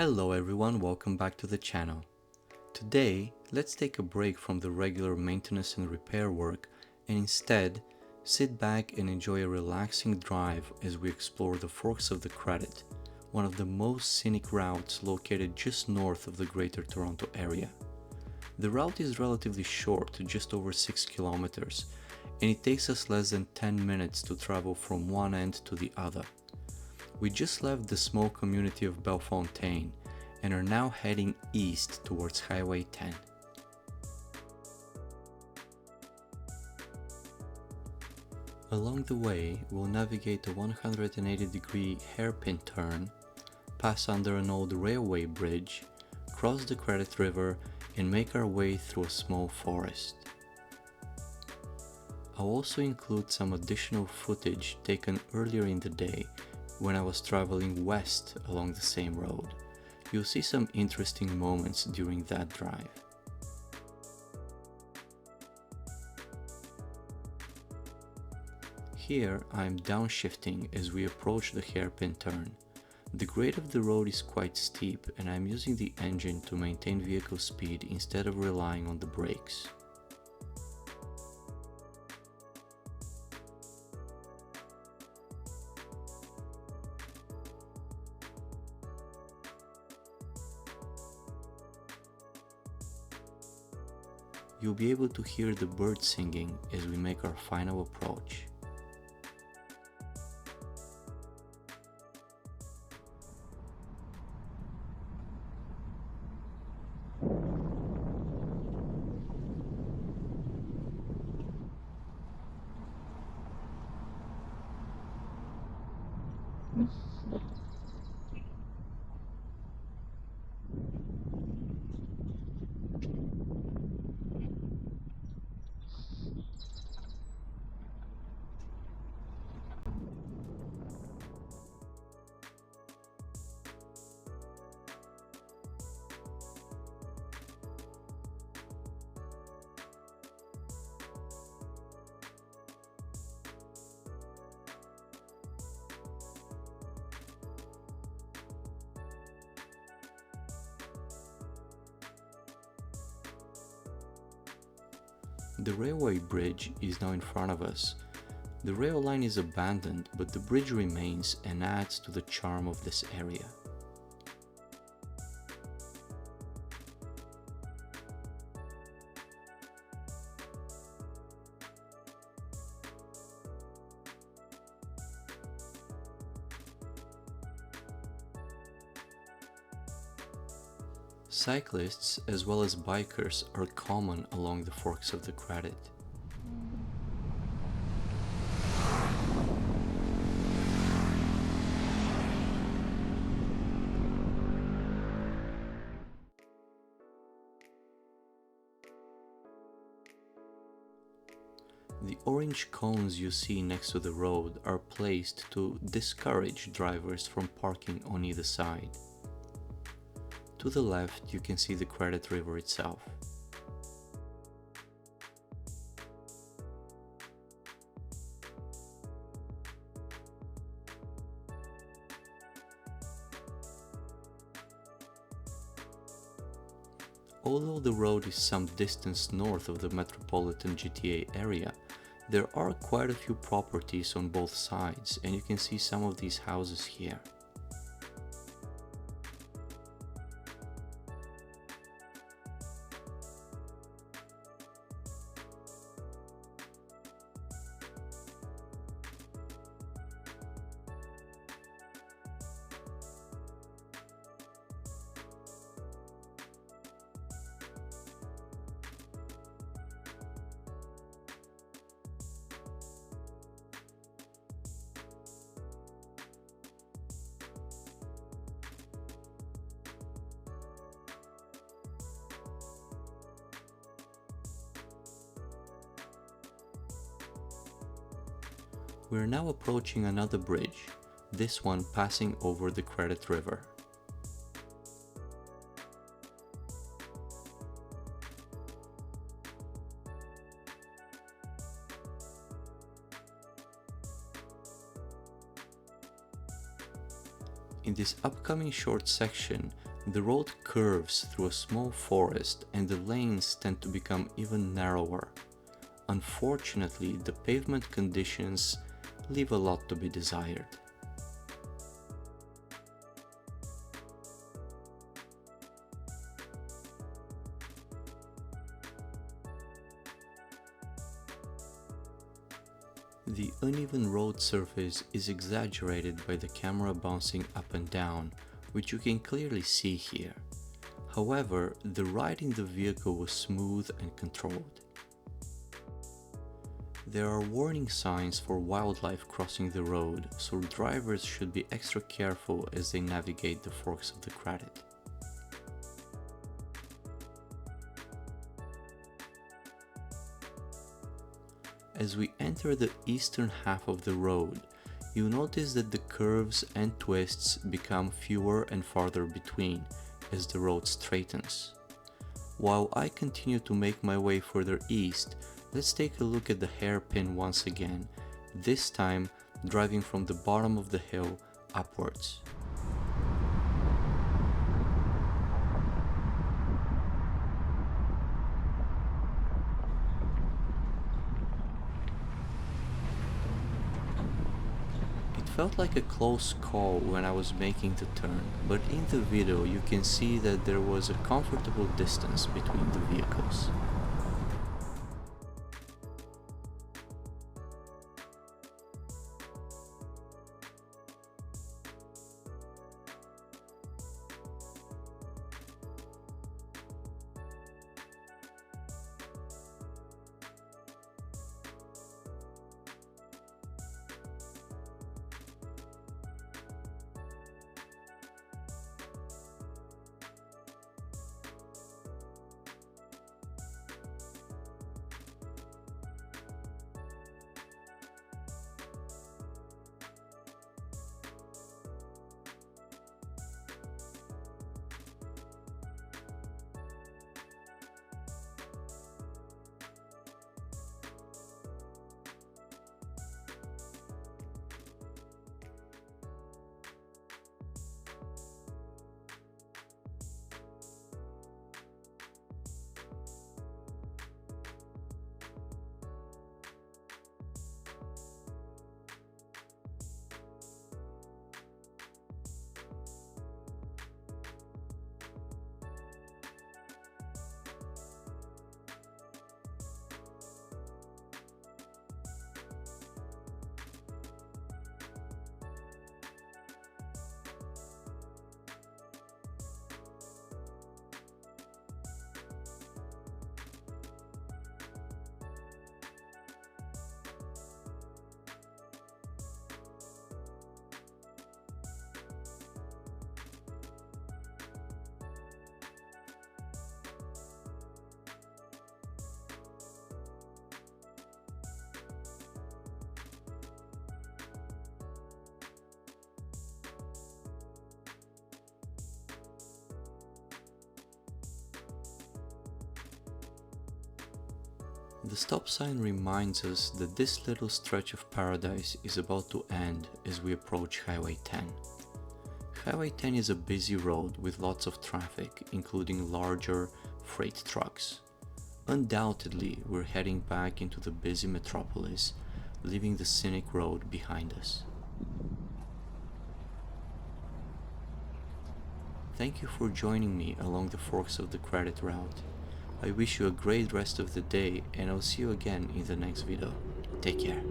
Hello everyone, welcome back to the channel. Today, let's take a break from the regular maintenance and repair work and instead sit back and enjoy a relaxing drive as we explore the forks of the Credit, one of the most scenic routes located just north of the Greater Toronto area. The route is relatively short, just over 6 kilometers, and it takes us less than 10 minutes to travel from one end to the other. We just left the small community of Bellefontaine and are now heading east towards Highway 10. Along the way, we'll navigate a 180-degree hairpin turn, pass under an old railway bridge, cross the Credit River, and make our way through a small forest. I'll also include some additional footage taken earlier in the day when I was traveling west along the same road. You'll see some interesting moments during that drive. Here I'm downshifting as we approach the hairpin turn. The grade of the road is quite steep and I'm using the engine to maintain vehicle speed instead of relying on the brakes. You'll be able to hear the birds singing as we make our final approach. The railway bridge is now in front of us. The rail line is abandoned, but the bridge remains and adds to the charm of this area. Cyclists as well as bikers are common along the forks of the Credit. The orange cones you see next to the road are placed to discourage drivers from parking on either side. To the left, you can see the Credit River itself. Although the road is some distance north of the metropolitan GTA area, there are quite a few properties on both sides, and you can see some of these houses here. We are now approaching another bridge, this one passing over the Credit River. In this upcoming short section, The road curves through a small forest and the lanes tend to become even narrower. Unfortunately, the pavement conditions leave a lot to be desired. The uneven road surface is exaggerated by the camera bouncing up and down, which you can clearly see here. However, the ride in the vehicle was smooth and controlled. There are warning signs for wildlife crossing the road, so drivers should be extra careful as they navigate the forks of the Credit. As we enter the eastern half of the road, you notice that the curves and twists become fewer and farther between as the road straightens. While I continue to make my way further east, let's take a look at the hairpin once again, this time driving from the bottom of the hill upwards. It felt like a close call when I was making the turn, but in the video you can see that there was a comfortable distance between the vehicles. The stop sign reminds us that this little stretch of paradise is about to end as we approach Highway 10. Highway 10 is a busy road with lots of traffic, including larger freight trucks. Undoubtedly, we're heading back into the busy metropolis, leaving the scenic road behind us. Thank you for joining me along the forks of the Credit route. I wish you a great rest of the day and I'll see you again in the next video. Take care.